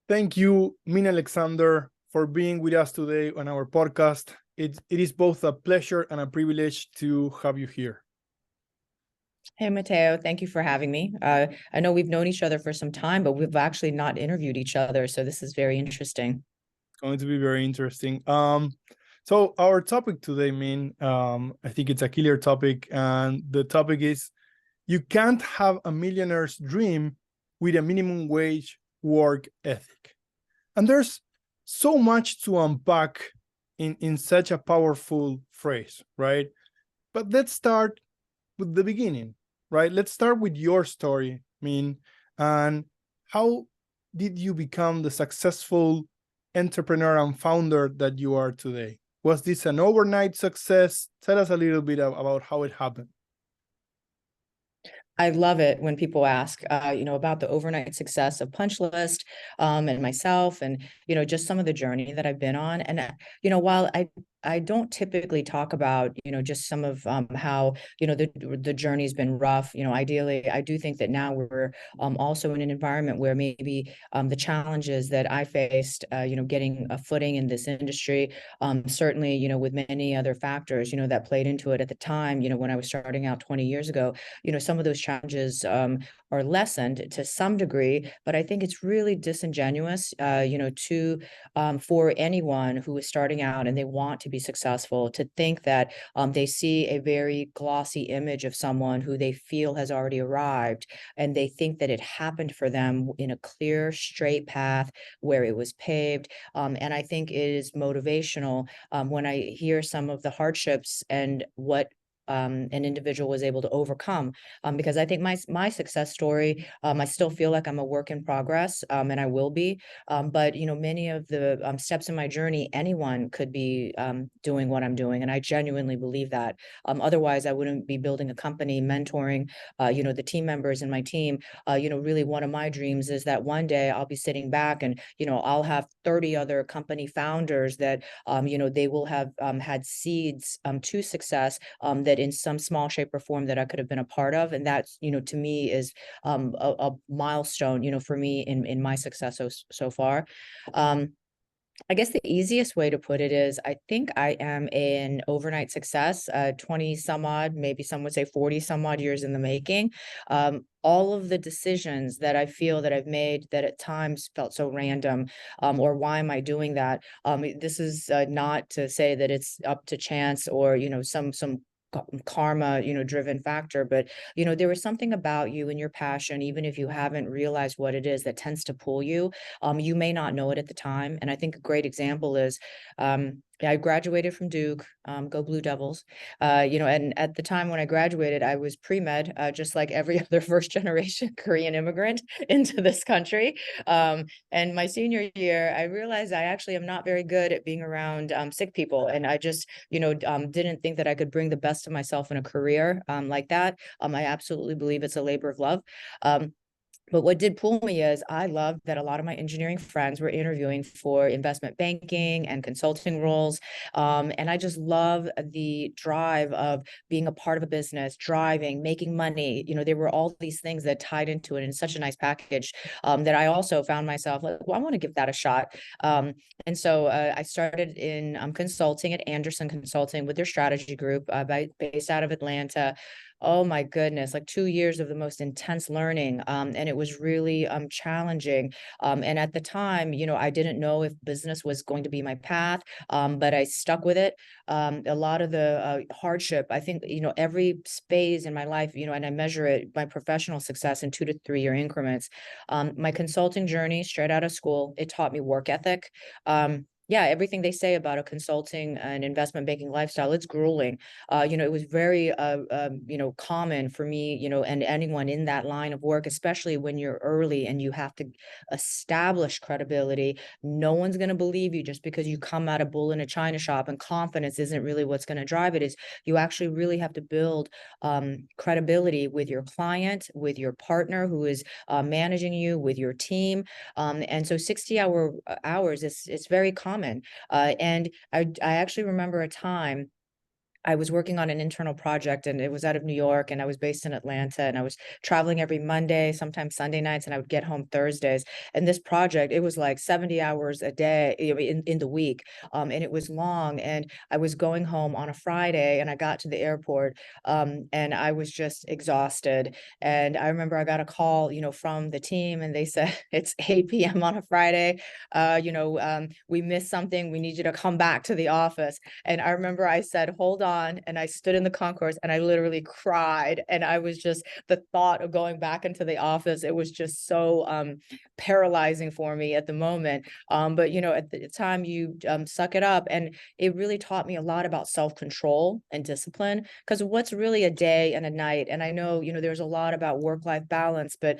Thank you, Min Alexander, for being with us today on our podcast. It is both a pleasure and a privilege to have you here. Hey, Mateo, thank you for having me. I know we've known each other for some time, but we've actually not interviewed each other. So this is very interesting. It's going to be very interesting. So our topic today, Min, I think it's a killer topic. And the topic is, you can't have a millionaire's dream with a minimum wage work ethic. And there's so much to unpack in such a powerful phrase, right? But let's start with the beginning, right? Let's start with your story, Min, and how did you become the successful entrepreneur and founder that you are today? Was this an overnight success? Tell us a little bit about how it happened. I love it when people ask, about the overnight success of PunchList, and myself, and just some of the journey that I've been on. And while I don't typically talk about just some of how the journey's been rough. Ideally, I do think that now we're also in an environment where maybe the challenges that I faced, getting a footing in this industry, certainly with many other factors that played into it at the time. When I was starting out 20 years ago, some of those challenges are lessened to some degree, but I think it's really disingenuous, to for anyone who is starting out and they want to be successful to think that they see a very glossy image of someone who they feel has already arrived, and they think that it happened for them in a clear, straight path where it was paved. And I think it is motivational when I hear some of the hardships and what an individual was able to overcome, because I think my success story, I still feel like I'm a work in progress, and I will be, but many of the steps in my journey, anyone could be doing what I'm doing, and I genuinely believe that. Otherwise I wouldn't be building a company, mentoring the team members in my team. Really one of my dreams is that one day I'll be sitting back and I'll have 30 other company founders that they will have had seeds to success, that in some small shape or form that I could have been a part of. And that's, to me is a milestone, for me in my success so far. I guess the easiest way to put it is I think I am an overnight success, 20 some odd, maybe some would say 40 some odd years in the making. All of the decisions that I feel that I've made that at times felt so random, or why am I doing that? This is not to say that it's up to chance or, some karma driven factor, but there was something about you and your passion, even if you haven't realized what it is, that tends to pull you. You may not know it at the time, and I think a great example is I graduated from Duke, go Blue Devils. And at the time when I graduated, I was pre-med, just like every other first generation Korean immigrant into this country. And my senior year, I realized I actually am not very good at being around sick people. And I just, didn't think that I could bring the best of myself in a career like that. I absolutely believe it's a labor of love. But what did pull me is I loved that a lot of my engineering friends were interviewing for investment banking and consulting roles. And I just love the drive of being a part of a business, driving, making money. There were all these things that tied into it in such a nice package, that I also found myself like, well, I want to give that a shot. And so I started in consulting at Anderson Consulting with their strategy group, based out of Atlanta. Oh my goodness, like 2 years of the most intense learning. And it was really challenging. And at the time, I didn't know if business was going to be my path, but I stuck with it. A lot of the hardship, I think, every phase in my life, and I measure it, my professional success in 2 to 3 year increments. My consulting journey straight out of school, it taught me work ethic. Yeah, everything they say about a consulting and investment banking lifestyle, it's grueling. It was very, common for me, and anyone in that line of work, especially when you're early and you have to establish credibility. No one's going to believe you just because you come out of bull in a china shop, and confidence isn't really what's going to drive it. Is you actually really have to build credibility with your client, with your partner who is managing you, with your team. And so 60 hours is very common. And I actually remember a time I was working on an internal project, and it was out of New York, and I was based in Atlanta, and I was traveling every Monday, sometimes Sunday nights, and I would get home Thursdays. And this project, it was like 70 hours a day in the week. And it was long, and I was going home on a Friday, and I got to the airport, and I was just exhausted. And I remember I got a call, from the team, and they said, it's 8 p.m. on a Friday. We missed something. We need you to come back to the office. And I remember I said, hold on. And I stood in the concourse and I literally cried. And I was just, the thought of going back into the office, it was just so paralyzing for me at the moment. But, at the time you suck it up. And it really taught me a lot about self-control and discipline, because what's really a day and a night? And I know, there's a lot about work-life balance, but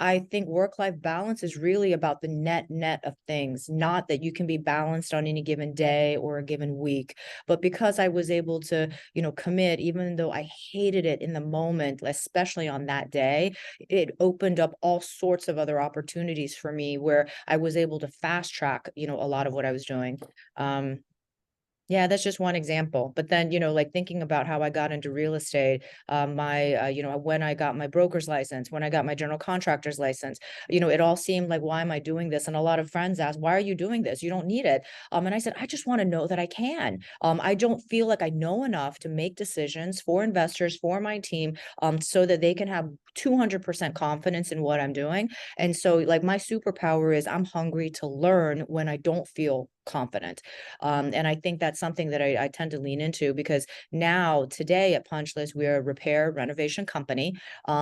I think work-life balance is really about the net of things, not that you can be balanced on any given day or a given week. But because I was able to, commit, even though I hated it in the moment, especially on that day, it opened up all sorts of other opportunities for me where I was able to fast track, a lot of what I was doing. Yeah, that's just one example. But then, like thinking about how I got into real estate, when I got my broker's license, when I got my general contractor's license, it all seemed like, why am I doing this? And a lot of friends asked, why are you doing this? You don't need it. And I said, I just want to know that I can. I don't feel like I know enough to make decisions for investors, for my team, so that they can have 200% confidence in what I'm doing. And so like my superpower is I'm hungry to learn when I don't feel confident. And I think that's something that I tend to lean into, because now today at Punchlist, we're a repair renovation company.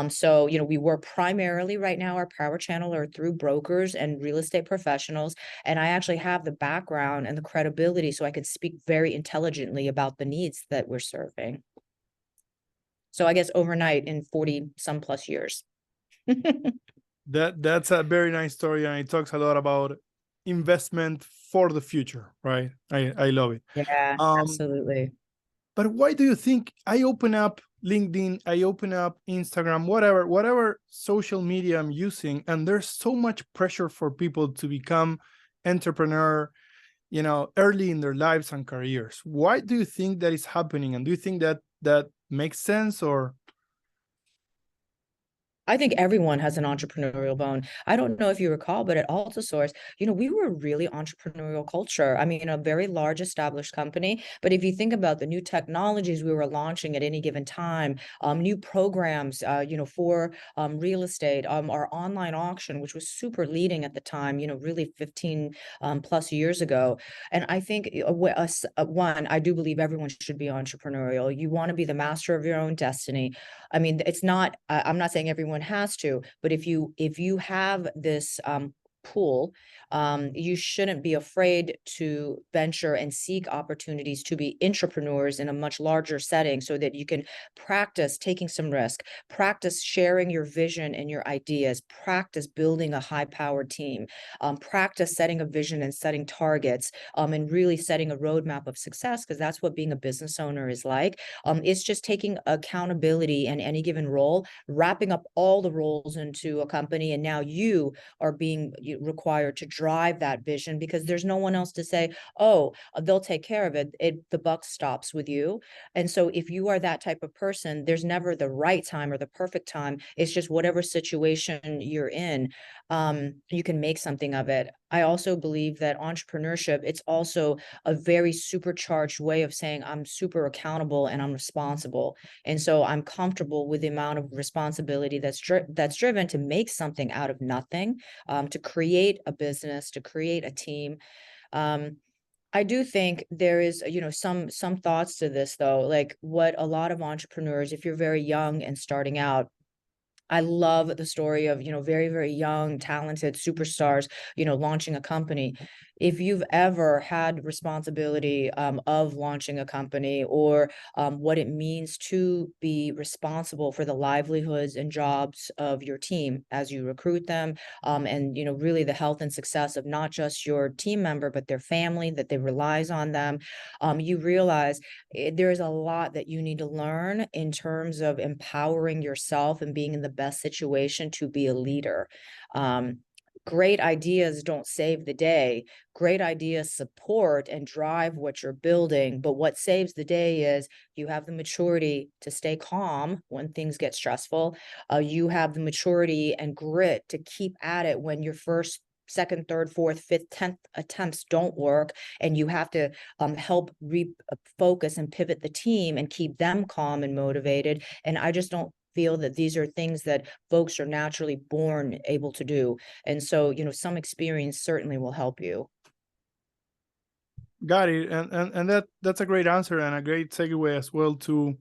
So, we work primarily right now, our power channel are through brokers and real estate professionals. And I actually have the background and the credibility so I can speak very intelligently about the needs that we're serving. So I guess overnight in 40 some plus years. That's a very nice story, and it talks a lot about investment for the future, right? I love it. Yeah, absolutely. But why do you think I open up LinkedIn, I open up Instagram, whatever social media I'm using, and there's so much pressure for people to become entrepreneur, early in their lives and careers? Why do you think that is happening? And do you think that makes sense, or? I think everyone has an entrepreneurial bone. I don't know if you recall, but at AltaSource, we were a really entrepreneurial culture. I mean, a very large established company. But if you think about the new technologies we were launching at any given time, new programs, for real estate, our online auction, which was super leading at the time, really 15 plus years ago. And I think one, I do believe everyone should be entrepreneurial. You want to be the master of your own destiny. I mean, it's not, I'm not saying everyone has to, but if you have this pool, you shouldn't be afraid to venture and seek opportunities to be entrepreneurs in a much larger setting, so that you can practice taking some risk, practice sharing your vision and your ideas, practice building a high-powered team, practice setting a vision and setting targets, and really setting a roadmap of success, because that's what being a business owner is like. It's just taking accountability in any given role, wrapping up all the roles into a company, and now you are being required to drive that vision, because there's no one else to say, oh, they'll take care of it. The buck stops with you. And so if you are that type of person, there's never the right time or the perfect time. It's just whatever situation you're in, you can make something of it. I also believe that entrepreneurship, it's also a very supercharged way of saying I'm super accountable and I'm responsible. And so I'm comfortable with the amount of responsibility that's driven to make something out of nothing, to create a business, to create a team. I do think there is, some thoughts to this, though, like what a lot of entrepreneurs, if you're very young and starting out, I love the story of, very, very young, talented superstars, launching a company. If you've ever had responsibility of launching a company, or what it means to be responsible for the livelihoods and jobs of your team as you recruit them, and, really the health and success of not just your team member, but their family, that they relies on them, you realize there's a lot that you need to learn in terms of empowering yourself and being in the best situation to be a leader. great ideas don't save the day. Great ideas support and drive what you're building. But what saves the day is you have the maturity to stay calm when things get stressful. You have the maturity and grit to keep at it when your first, second, third, fourth, fifth, 10th attempts don't work. And you have to help refocus and pivot the team and keep them calm and motivated. And I just don't feel that these are things that folks are naturally born able to do. And so, some experience certainly will help you. Got it. And that's a great answer and a great segue as well to,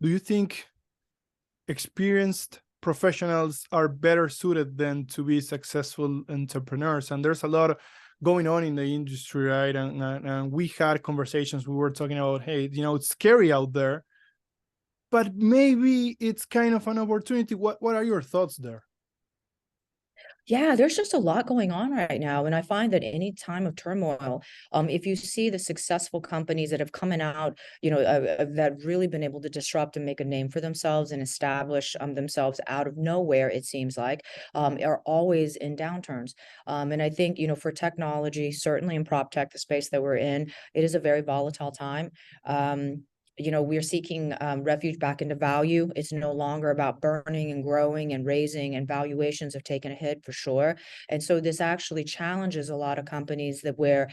do you think experienced professionals are better suited than to be successful entrepreneurs? And there's a lot going on in the industry, right? And we had conversations, we were talking about, hey, it's scary out there, but maybe it's kind of an opportunity. What are your thoughts there? Yeah, there's just a lot going on right now. And I find that any time of turmoil, if you see the successful companies that have come out, that really been able to disrupt and make a name for themselves and establish themselves out of nowhere, it seems like, are always in downturns. And I think, for technology, certainly in prop tech, the space that we're in, it is a very volatile time. We're seeking refuge back into value. It's no longer about burning and growing and raising, and valuations have taken a hit for sure. And so this actually challenges a lot of companies that where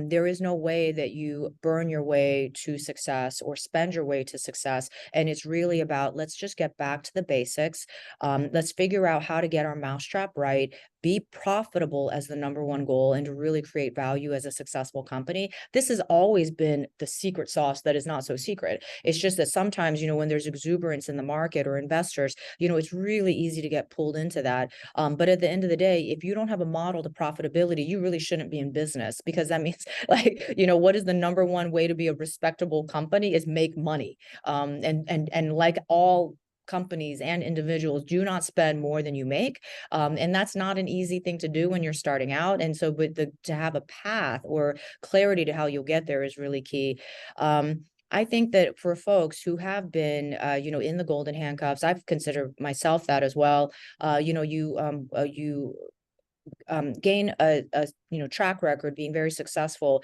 there is no way that you burn your way to success or spend your way to success. And it's really about, let's just get back to the basics. Let's figure out how to get our mousetrap right, be profitable as the number one goal, and to really create value as a successful company. This has always been the secret sauce that is not so secret. It's just that sometimes, when there's exuberance in the market or investors, it's really easy to get pulled into that. But at the end of the day, if you don't have a model to profitability, you really shouldn't be in business, because that means what is the number one way to be a respectable company is make money. And like all companies and individuals, do not spend more than you make. And that's not an easy thing to do when you're starting out. And so, but to have a path or clarity to how you'll get there is really key. I think that for folks who have been, in the golden handcuffs, I've considered myself that as well. You gain a track record being very successful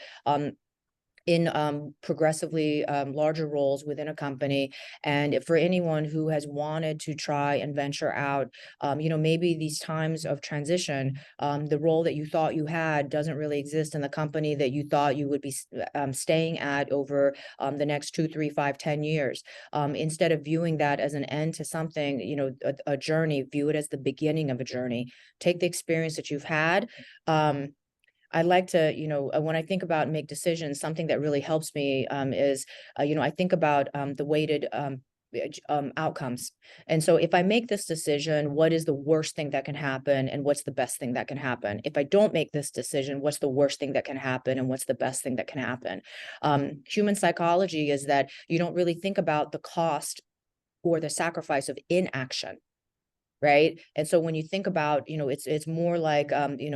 in progressively larger roles within a company. And for anyone who has wanted to try and venture out, maybe these times of transition, the role that you thought you had doesn't really exist in the company that you thought you would be staying at over the next 2, 3, 5, 10 years. Instead of viewing that as an end to something, a journey, view it as the beginning of a journey. Take the experience that you've had. I like to, when I think about make decisions, something that really helps me is, I think about the weighted outcomes. And so if I make this decision, what is the worst thing that can happen and what's the best thing that can happen? If I don't make this decision, what's the worst thing that can happen and what's the best thing that can happen? Human psychology is that you don't really think about the cost or the sacrifice of inaction. Right. And so when you think about, it's more like,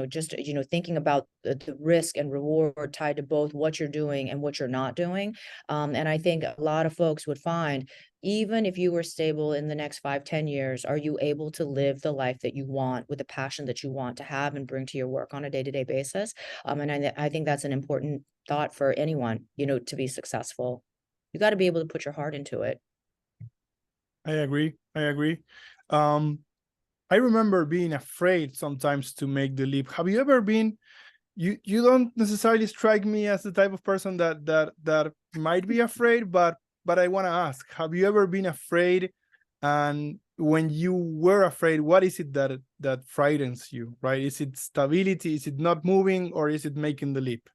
just, thinking about the risk and reward tied to both what you're doing and what you're not doing. And I think a lot of folks would find, even if you were stable in the next 5, 10 years, are you able to live the life that you want with the passion that you want to have and bring to your work on a day-to-day basis? And I think that's an important thought for anyone, to be successful. You got to be able to put your heart into it. I agree. I remember being afraid sometimes to make the leap. Have you ever been? You don't necessarily strike me as the type of person that might be afraid, but I want to ask: have you ever been afraid? And when you were afraid, what is it that frightens you? Right? Is it stability? Is it not moving, or is it making the leap?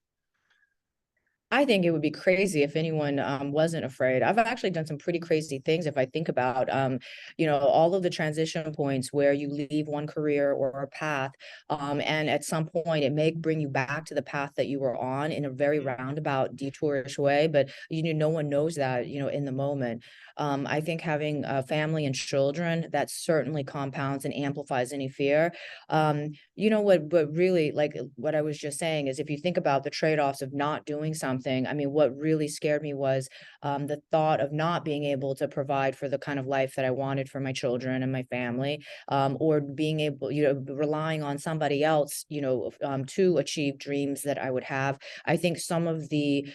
I think it would be crazy if anyone wasn't afraid. I've actually done some pretty crazy things if I think about, all of the transition points where you leave one career or a path, and at some point it may bring you back to the path that you were on in a very roundabout, detourish way. But no one knows that, in the moment. I think having a family and children, that certainly compounds and amplifies any fear. You know what really, like what I was just saying, is if you think about the trade-offs of not doing something, I mean, what really scared me was the thought of not being able to provide for the kind of life that I wanted for my children and my family, or being able, relying on somebody else, to achieve dreams that I would have. I think some of the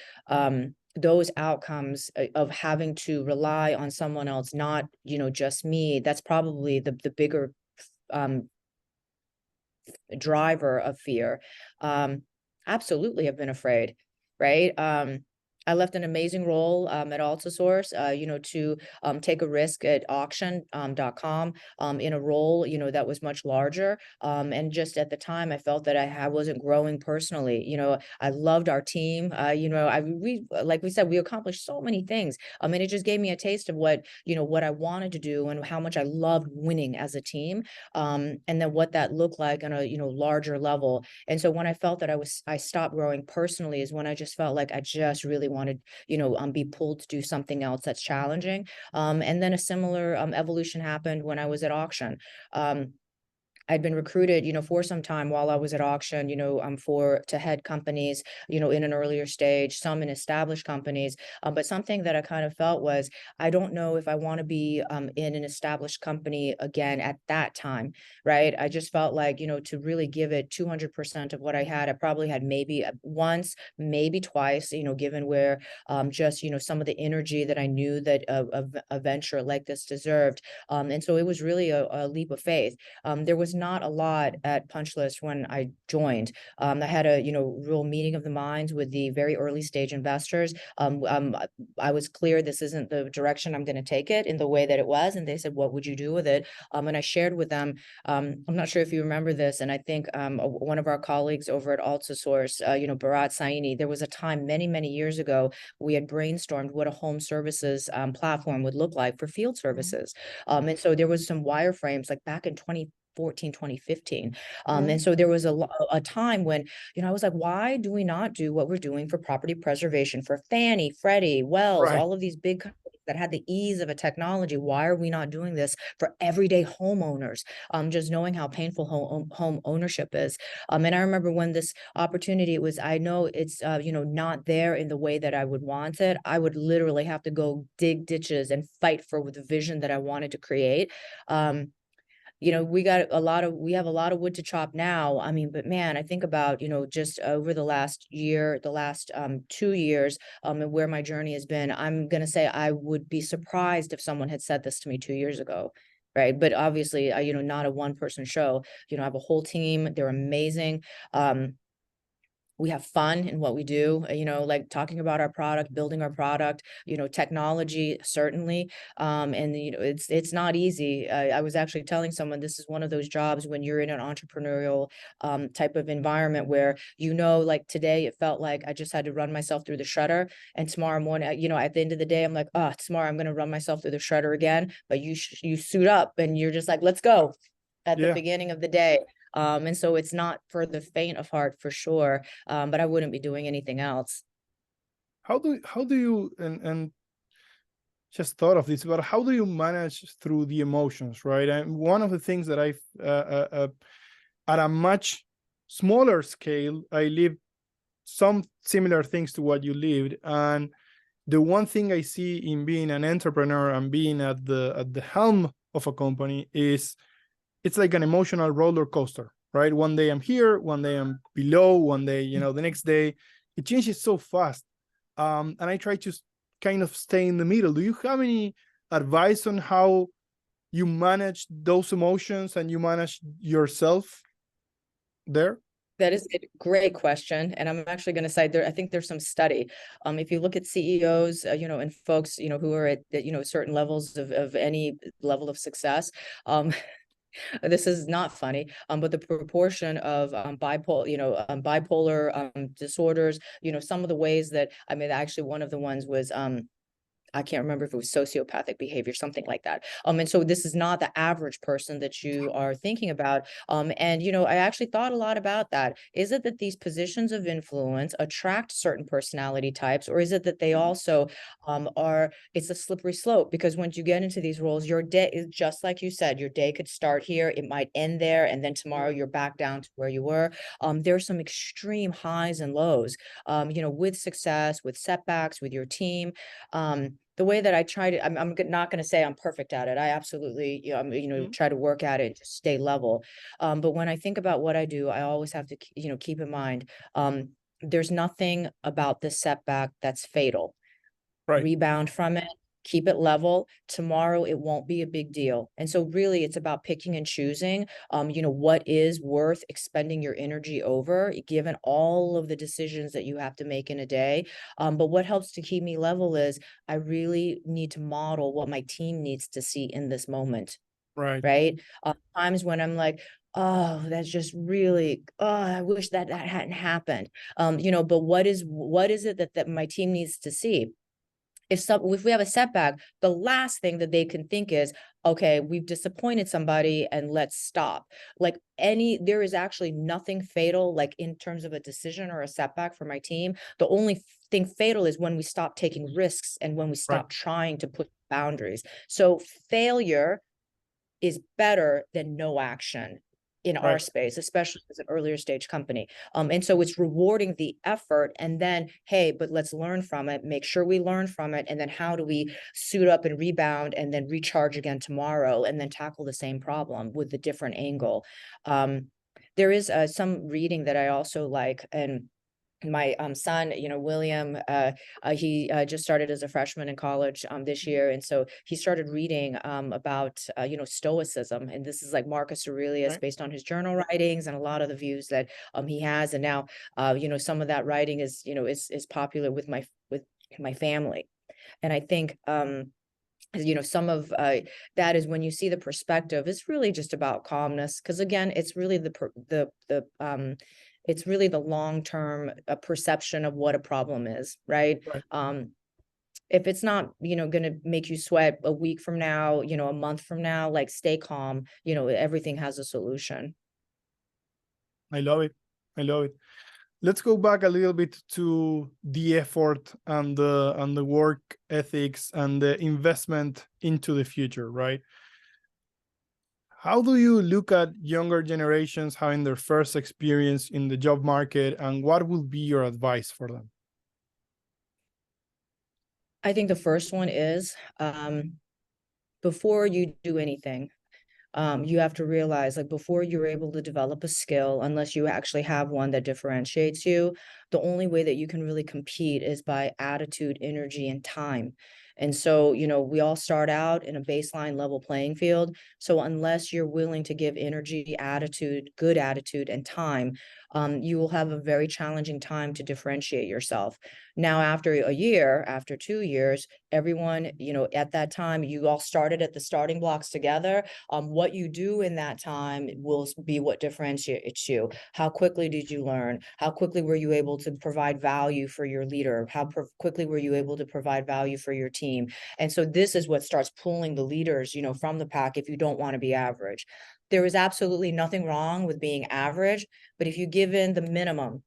those outcomes of having to rely on someone else, not, just me, that's probably the bigger um, driver of fear. Absolutely have been afraid, right? I left an amazing role at AltaSource, to take a risk at auction.com in a role, that was much larger. And just at the time, I felt that I wasn't growing personally. I loved our team. Like we said, we accomplished so many things. And it just gave me a taste of what I wanted to do and how much I loved winning as a team. And then what that looked like on a, larger level. And so when I felt that I stopped growing personally is when I just felt like I just really wanted, be pulled to do something else that's challenging. And then a similar evolution happened when I was at auction. I'd been recruited, for some time while I was at auction, to head companies, in an earlier stage, some in established companies. But something that I kind of felt was, I don't know if I want to be in an established company again at that time, right? I just felt like, to really give it 200% of what I had, I probably had maybe once, maybe twice, given where just, some of the energy that I knew that a venture like this deserved. And so it was really a leap of faith. There was not a lot at PunchlistUSA when I joined. I had a real meeting of the minds with the very early stage investors. I was clear this isn't the direction I'm going to take it in the way that it was, and they said, "What would you do with it?" And I shared with them. I'm not sure if you remember this, and I think one of our colleagues over at AltaSource, Bharat Saini, there was a time many years ago we had brainstormed what a home services platform would look like for field services, and so there was some wireframes like back in 2014, 2015. And so there was a time when, I was like, why do we not do what we're doing for property preservation for Fannie, Freddie, Wells, Right. all of these big companies that had the ease of a technology? Why are we not doing this for everyday homeowners? Just knowing how painful home ownership is. And I remember when this opportunity was, I know it's, not there in the way that I would want it. I would literally have to go dig ditches and fight for the vision that I wanted to create. We have a lot of wood to chop now. I mean, but man, I think about, just over the last 2 years, and where my journey has been. I'm going to say I would be surprised if someone had said this to me 2 years ago. Right. But obviously, not a one person show. I have a whole team. They're amazing. We have fun in what we do, like talking about our product, building our product, technology, certainly. And, it's not easy. I was actually telling someone this is one of those jobs when you're in an entrepreneurial type of environment where, like today, it felt like I just had to run myself through the shredder. And tomorrow morning, at the end of the day, I'm like, oh, tomorrow I'm going to run myself through the shredder again. But you suit up and you're just like, let's go at the Yeah. beginning of the day. And so it's not for the faint of heart for sure. But I wouldn't be doing anything else. How do you and just thought of this, but how do you manage through the emotions, right? And one of the things that I've at a much smaller scale, I lived some similar things to what you lived, and the one thing I see in being an entrepreneur and being at the helm of a company is it's like an emotional roller coaster, right? One day I'm here, one day I'm below, one day, the next day it changes so fast. And I try to kind of stay in the middle. Do you have any advice on how you manage those emotions and you manage yourself there? That is a great question. And I'm actually going to say I think there's some study. If you look at CEOs, and folks, who are at, certain levels of any level of success, this is not funny, but the proportion of bipolar disorders, some of the ways that, I mean, actually one of the ones was I can't remember if it was sociopathic behavior, something like that. And so this is not the average person that you are thinking about. And, you know, I actually thought a lot about that. Is it that these positions of influence attract certain personality types, or is it that they also it's a slippery slope? Because once you get into these roles, your day is just like you said, your day could start here, it might end there, and then tomorrow you're back down to where you were. There's some extreme highs and lows, you know, with success, with setbacks, with your team. The way that I try to, I'm not going to say I'm perfect at it. I absolutely, you know, Mhm. try to work at it, just stay level. But when I think about what I do, I always have to, you know, keep in mind, there's nothing about this setback that's fatal. Right. Rebound from it, keep it level. Tomorrow it won't be a big deal. And so really it's about picking and choosing, you know, what is worth expending your energy over, given all of the decisions that you have to make in a day. But what helps to keep me level is I really need to model what my team needs to see in this moment, Right. right? Times when I'm like, oh, that's just really, oh, I wish that hadn't happened. You know, but what is it that my team needs to see? If we have a setback, the last thing that they can think is, okay, we've disappointed somebody and let's stop. Like there is actually nothing fatal, like in terms of a decision or a setback for my team. The only thing fatal is when we stop taking risks and when we Right. stop trying to put boundaries. So failure is better than no action in our Right. space, especially as an earlier stage company. And so it's rewarding the effort, and then, hey, but let's learn from it, make sure we learn from it. And then how do we suit up and rebound and then recharge again tomorrow and then tackle the same problem with a different angle? There is some reading that I also like, and my son, you know, William, he just started as a freshman in college this year, and so he started reading about you know, stoicism, and this is like Marcus Aurelius, Right. based on his journal writings and a lot of the views that he has. And now you know, some of that writing is, you know, is popular with my family. And I think you know, some of that is when you see the perspective, it's really just about calmness, because again, it's really it's really the long-term perception of what a problem is, right? Right. um if it's not, you know, going to make you sweat a week from now, you know, a month from now, like, stay calm. You know, everything has a solution. I love it. I love it. Let's go back a little bit to the effort and the work ethics and the investment into the future, right? How do you look at younger generations having their first experience in the job market, and what would be your advice for them? I think the first one is, before you do anything, you have to realize, like, before you're able to develop a skill, unless you actually have one that differentiates you, the only way that you can really compete is by attitude, energy, and time. And so, you know, we all start out in a baseline level playing field. So unless you're willing to give energy, attitude, good attitude, and time, you will have a very challenging time to differentiate yourself. Now, after a year, after 2 years, everyone, you know, at that time, you all started at the starting blocks together. What you do in that time will be what differentiates you. How quickly did you learn? How quickly were you able to provide value for your leader? How quickly were you able to provide value for your team? And so this is what starts pulling the leaders, you know, from the pack if you don't want to be average. There is absolutely nothing wrong with being average, but if you give in the minimum,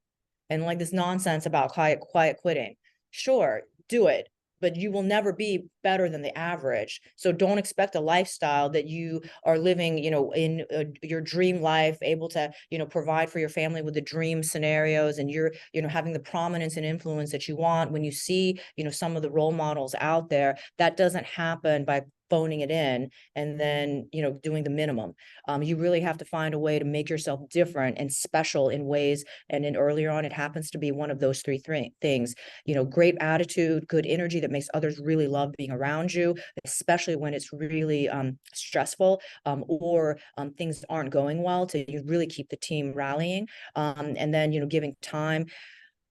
and like this nonsense about quiet quitting, sure, do it, but you will never be better than the average. So don't expect a lifestyle that you are living, you know, in your dream life, able to, you know, provide for your family with the dream scenarios, and you're, you know, having the prominence and influence that you want. When you see, you know, some of the role models out there, that doesn't happen by phoning it in and then, you know, doing the minimum. You really have to find a way to make yourself different and special in ways. And then earlier on, it happens to be one of those three things, you know, great attitude, good energy that makes others really love being around you, especially when it's really stressful, or things aren't going well, to you really keep the team rallying. And then, you know, giving time.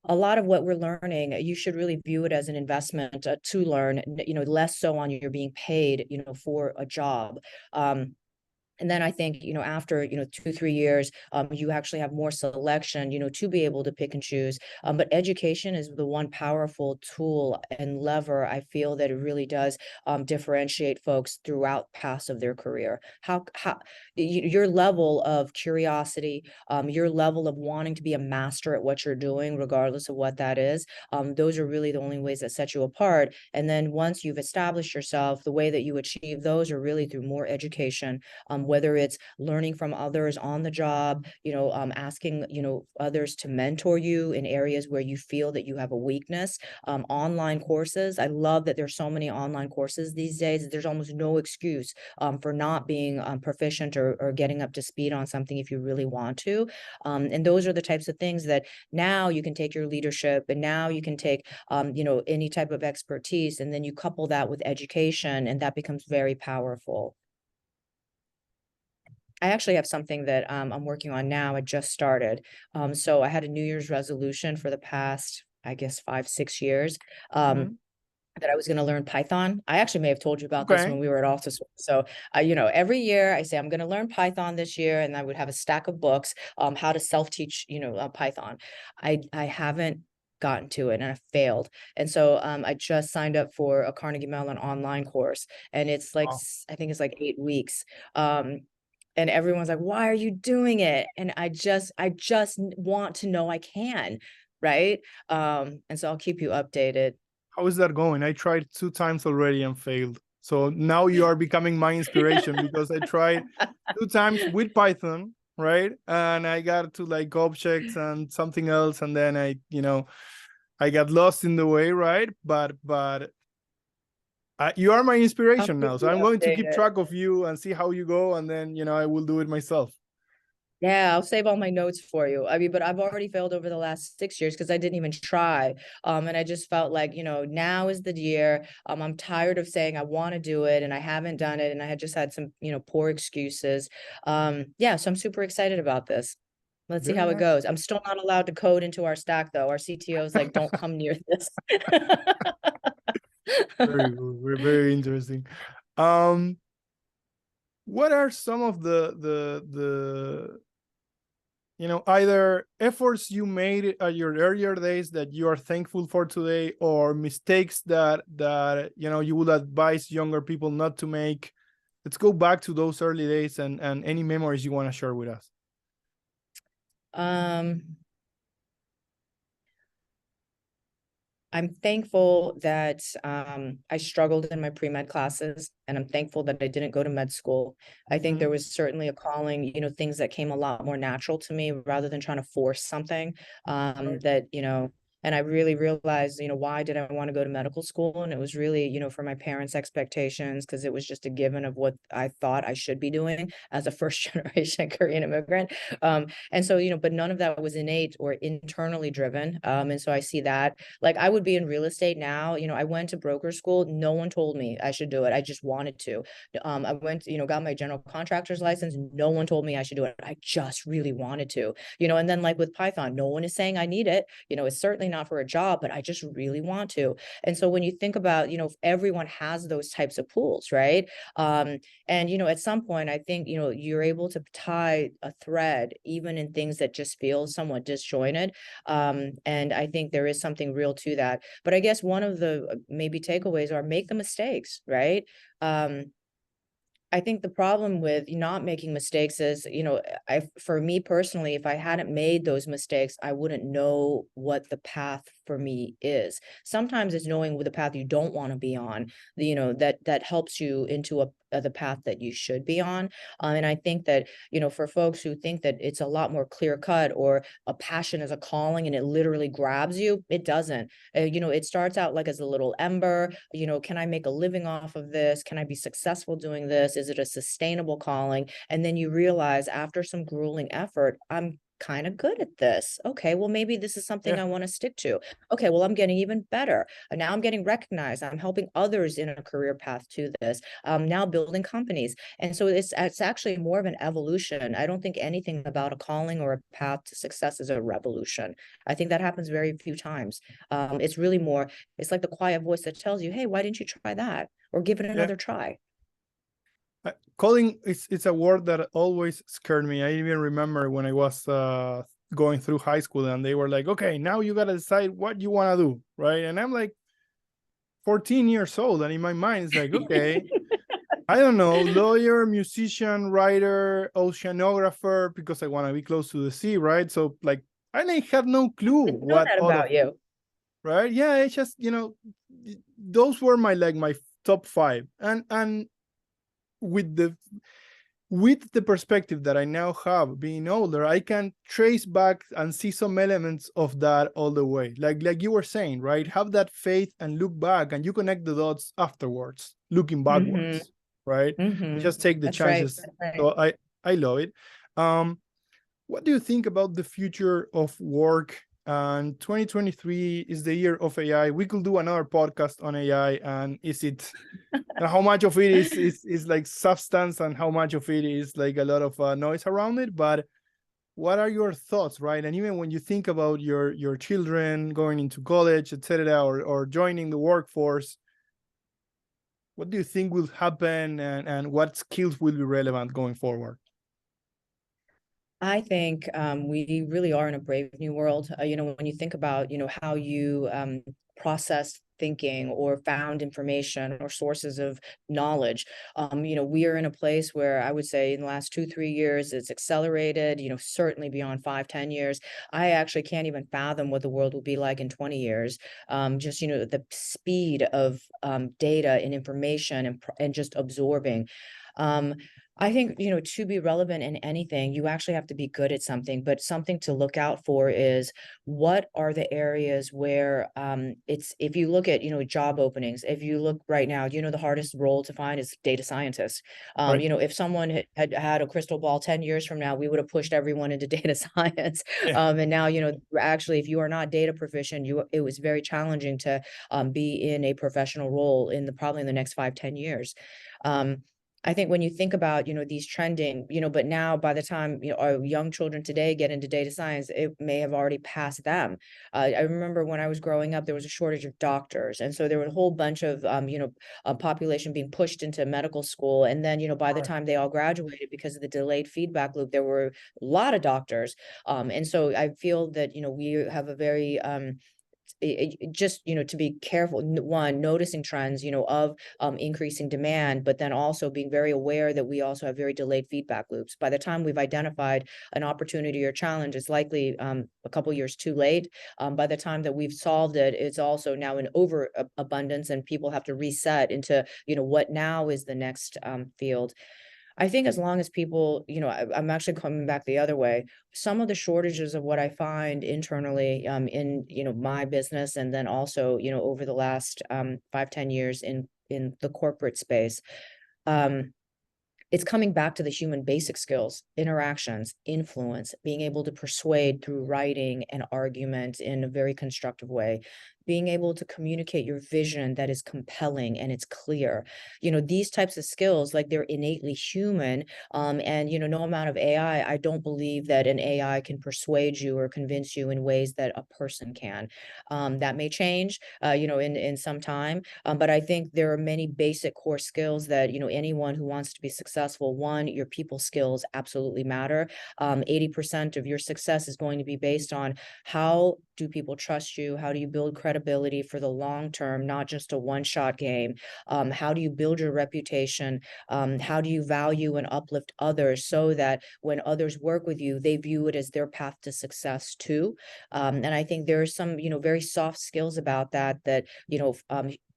A lot of what we're learning, you should really view it as an investment to learn, you know, less so on you're being paid, you know, for a job. And then I think, after, 2, 3 years, you actually have more selection, to be able to pick and choose. But education is the one powerful tool and lever I feel that it really does differentiate folks throughout paths of their career. Your level of curiosity, your level of wanting to be a master at what you're doing, regardless of what that is, those are really the only ways that set you apart. And then once you've established yourself, the way that you achieve those are really through more education, whether it's learning from others on the job, asking, others to mentor you in areas where you feel that you have a weakness, online courses. I love that there's so many online courses these days. There's almost no excuse for not being proficient or getting up to speed on something if you really want to. And those are the types of things that now you can take your leadership, and now you can take, any type of expertise, and then you couple that with education, and that becomes very powerful. I actually have something that I'm working on now. I just started. So I had a New Year's resolution for the past, I guess, 5, 6 years. Mhm. That I was going to learn Python. I actually may have told you about this Okay. when we were at Altus. So, every year I say I'm going to learn Python this year, and I would have a stack of books, how to self-teach, Python. I haven't gotten to it, and I failed. And so I just signed up for a Carnegie Mellon online course, and it's like, Wow. I think it's like 8 weeks. And everyone's like, why are you doing it? And I just want to know I can, right? And so I'll keep you updated. How is that going? I tried 2 times already and failed. So now you are becoming my inspiration because I tried 2 times with Python, right? And I got to like objects and something else, and then I got lost in the way, right? But you are my I'll inspiration keep now, so you I'm going to keep updated. track of you and see how you go, and then I will do it myself. Yeah, I'll save all my notes for you. I mean, but I've already failed over the last 6 years because I didn't even try. And I just felt like, now is the year. I'm tired of saying I want to do it and I haven't done it. And I had just had some, poor excuses. Yeah, so I'm super excited about this. Let's see Very how it nice. goes. I'm still not allowed to code into our stack, though. Our CTO is like, don't come near this. Very good. Very interesting. Um, what are some of the either efforts you made at your earlier days that you are thankful for today, or mistakes that you would advise younger people not to make? Let's go back to those early days and any memories you want to share with us. Um, I'm thankful that I struggled in my pre-med classes, and I'm thankful that I didn't go to med school. I think Mhm. there was certainly a calling, things that came a lot more natural to me rather than trying to force something, Right. and I really realized, why did I want to go to medical school? And it was really, for my parents' expectations, because it was just a given of what I thought I should be doing as a first generation Korean immigrant. And so, but none of that was innate or internally driven. And so I see that. Like, I would be in real estate now. I went to broker school. No one told me I should do it. I just wanted to. I went, got my general contractor's license. No one told me I should do it. I just really wanted to, and then like with Python, no one is saying I need it. It's certainly not for a job, but I just really want to. And so when you think about, everyone has those types of pools, right? And, at some point, I think, you're able to tie a thread even in things that just feel somewhat disjointed. And I think there is something real to that. But I guess one of the maybe takeaways are make the mistakes, right? I think the problem with not making mistakes is, for me personally, if I hadn't made those mistakes, I wouldn't know what the path for me is. Sometimes it's knowing the path you don't want to be on, that helps you into the path that you should be on. And I think that, for folks who think that it's a lot more clear cut, or a passion is a calling and it literally grabs you, it doesn't. It starts out like as a little ember, can I make a living off of this? Can I be successful doing this? Is it a sustainable calling? And then you realize after some grueling effort, I'm kind of good at this. Okay, well, maybe this is something Yeah. I want to stick to. Okay, well, I'm getting even better. And now I'm getting recognized. I'm helping others in a career path to this. Now building companies. And so it's actually more of an evolution. I don't think anything about a calling or a path to success is a revolution. I think that happens very few times. It's really more, it's like the quiet voice that tells you, hey, why didn't you try that? Or give it Yeah. another try. Coding it's a word that always scared me. I even remember when I was going through high school and they were like, okay, now you got to decide what you want to do, right? And I'm like 14 years old, and in my mind it's like, okay, I don't know, lawyer, musician, writer, oceanographer, because I want to be close to the sea, right? So like I have no clue Didn't know what that all of, about you. right? Yeah, it's just, those were my top 5. And with the perspective that I now have, being older, I can trace back and see some elements of that all the way. Like you were saying, right? Have that faith and look back, and you connect the dots afterwards, looking backwards, right? Just take the That's right. chances. That's right. So I love it. What do you think about the future of work? And 2023 is the year of AI. We could do another podcast on AI, and how much of it is like substance and how much of it is like a lot of noise around it. But what are your thoughts, right? And even when you think about your children going into college, etc., or joining the workforce, what do you think will happen, and what skills will be relevant going forward? I think we really are in a brave new world. When you think about, how you process thinking or found information or sources of knowledge, we are in a place where I would say in the last 2-3 years, it's accelerated, certainly beyond 5-10 years. I actually can't even fathom what the world will be like in 20 years. Just, the speed of data and information and just absorbing. I think, to be relevant in anything, you actually have to be good at something, but something to look out for is what are the areas where if you look at, job openings, if you look right now, the hardest role to find is data scientist. Right. If someone had a crystal ball 10 years from now, we would have pushed everyone into data science. Yeah. And now, actually, if you are not data proficient, it was very challenging to be in a professional role probably in the next 5-10 years. I think when you think about, these trending, but now by the time, our young children today get into data science, it may have already passed them. I remember when I was growing up, there was a shortage of doctors. And so there were a whole bunch of, population being pushed into medical school. And then, by the time they all graduated, because of the delayed feedback loop, there were a lot of doctors. And so I feel that, we have a very, just, to be careful, one, noticing trends, of increasing demand, but then also being very aware that we also have very delayed feedback loops. By the time we've identified an opportunity or challenge, it's likely a couple years too late. By the time that we've solved it, it's also now an overabundance, and people have to reset into, what now is the next field. I think as long as people, I'm actually coming back the other way. Some of the shortages of what I find internally in, my business, and then also, over the last 5-10 years in the corporate space, it's coming back to the human basic skills, interactions, influence, being able to persuade through writing and argument in a very constructive way, being able to communicate your vision that is compelling and it's clear. These types of skills, like, they're innately human. And, no amount of AI, I don't believe that an AI can persuade you or convince you in ways that a person can. That may change, in some time. But I think there are many basic core skills that, anyone who wants to be successful, one, your people skills absolutely matter. 80% of your success is going to be based on how do people trust you? How do you build credibility for the long term, not just a one-shot game? How do you build your reputation? How do you value and uplift others so that when others work with you, they view it as their path to success too? And I think there are some, very soft skills about that,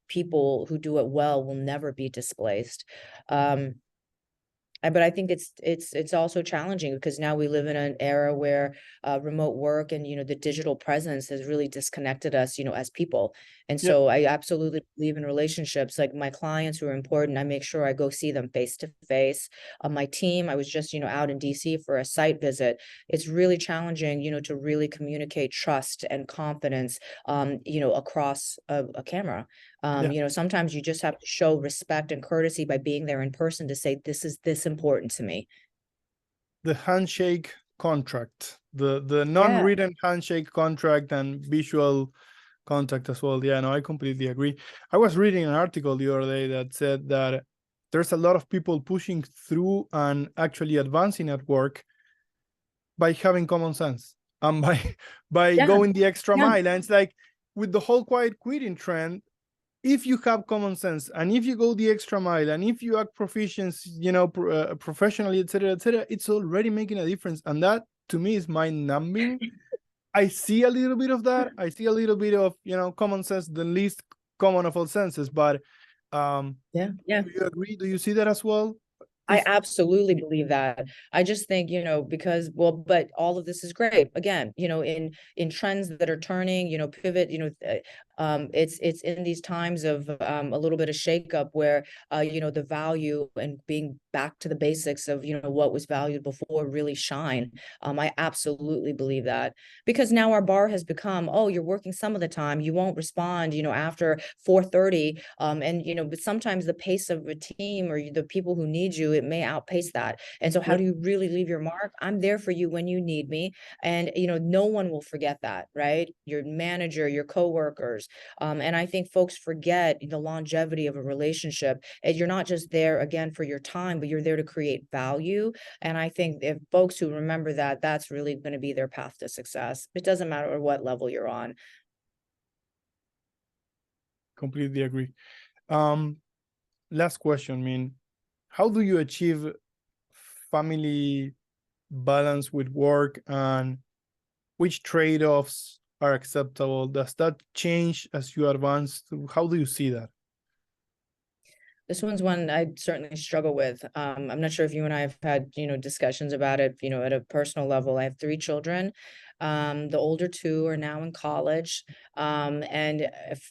people who do it well will never be displaced. But I think it's also challenging because now we live in an era where remote work and, the digital presence has really disconnected us, as people. And Yep. so I absolutely believe in relationships. Like, my clients who are important, I make sure I go see them face to face. My team, I was just, out in DC for a site visit. It's really challenging, to really communicate trust and confidence, across a camera. Yeah. Sometimes you just have to show respect and courtesy by being there in person to say, this is this important to me. The handshake contract, the Yeah. non-written handshake contract and visual contact as well. Yeah, no, I completely agree. I was reading an article the other day that said that there's a lot of people pushing through and actually advancing at work by having common sense and by going the extra mile. And it's like with the whole quiet quitting trend, if you have common sense and if you go the extra mile and if you act proficient, professionally, etc., it's already making a difference. And that to me is mind-numbing. I see a little bit of that. I see a little bit of, common sense, the least common of all senses. But do you agree? Do you see that as well? I absolutely believe that. I just think, because, but all of this is great. Again, in trends that are turning, pivot, it's in these times of a little bit of shakeup where, the value and being back to the basics of, what was valued before really shine. I absolutely believe that, because now our bar has become, oh, you're working some of the time, you won't respond, after 4:30. But sometimes the pace of a team or the people who need you, it may outpace that. And so how do you really leave your mark? I'm there for you when you need me. And, no one will forget that, right? Your manager, your coworkers. And I think folks forget the longevity of a relationship. And you're not just there again for your time, but you're there to create value. And I think if folks who remember that, that's really going to be their path to success. It doesn't matter what level you're on. Completely agree. Last question, how do you achieve family balance with work, and which trade-offs are acceptable? Does that change as you advance? How do you see that? This one's one I certainly struggle with. I'm not sure if you and I have had, discussions about it, at a personal level. I have 3 children. The older 2 are now in college. And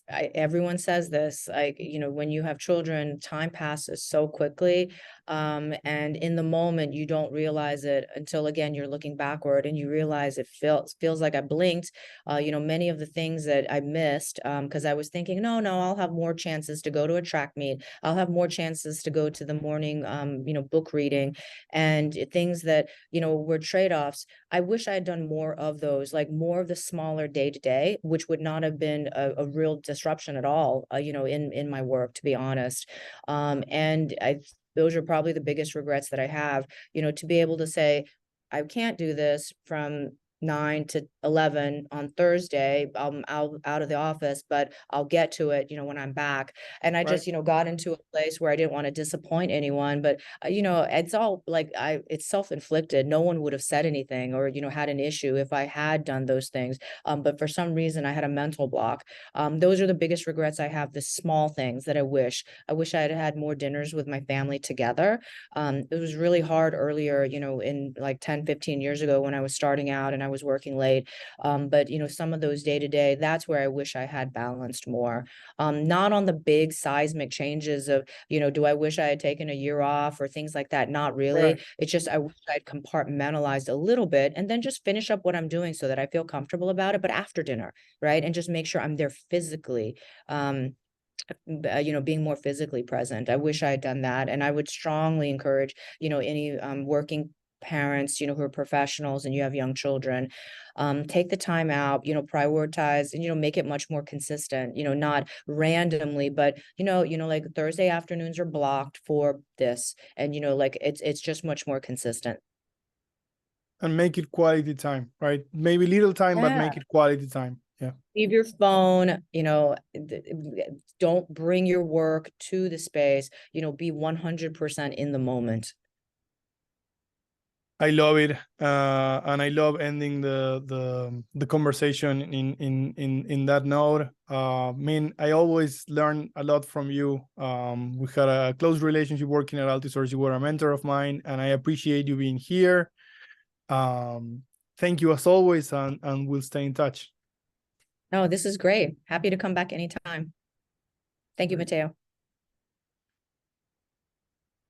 everyone says this, like, when you have children, time passes so quickly. And in the moment, you don't realize it until, again, you're looking backward and you realize it feels like I blinked. Many of the things that I missed, because I was thinking, no, I'll have more chances to go to a track meet. I'll have more chances to go to the morning, book reading, and things that, were trade-offs. I wish I had done more of those, like more of the smaller day-to-day, which would not have been a real disruption at all, in my work, to be honest. Those are probably the biggest regrets that I have, to be able to say, I can't do this from 9 to 11 on Thursday. Out of the office, but I'll get to it, when I'm back. And I just, got into a place where I didn't want to disappoint anyone, but it's all like it's self-inflicted. No one would have said anything or, had an issue if I had done those things. But for some reason I had a mental block. Those are the biggest regrets I have, the small things that I wish I had had more dinners with my family together. It was really hard earlier, in like 10, 15 years ago when I was starting out and I was working late. But some of those day-to-day, that's where I wish I had balanced more. Not on the big seismic changes of, do I wish I had taken a year off or things like that? Not really. Right. It's just, I wish I'd compartmentalized a little bit and then just finish up what I'm doing so that I feel comfortable about it, but after dinner, right? And just make sure I'm there physically. Being more physically present. I wish I had done that. And I would strongly encourage, any working parents, who are professionals and you have young children, take the time out, prioritize and, make it much more consistent, not randomly, but, like Thursday afternoons are blocked for this. And, like it's just much more consistent. And make it quality time, right? Maybe little time, but make it quality time. Yeah. Leave your phone, don't bring your work to the space, be 100% in the moment. I love it, and I love ending the conversation in that note. I always learn a lot from you. We had a close relationship working at Altisource. You were a mentor of mine, and I appreciate you being here. Thank you as always, and we'll stay in touch. No, this is great. Happy to come back anytime. Thank you, Mateo.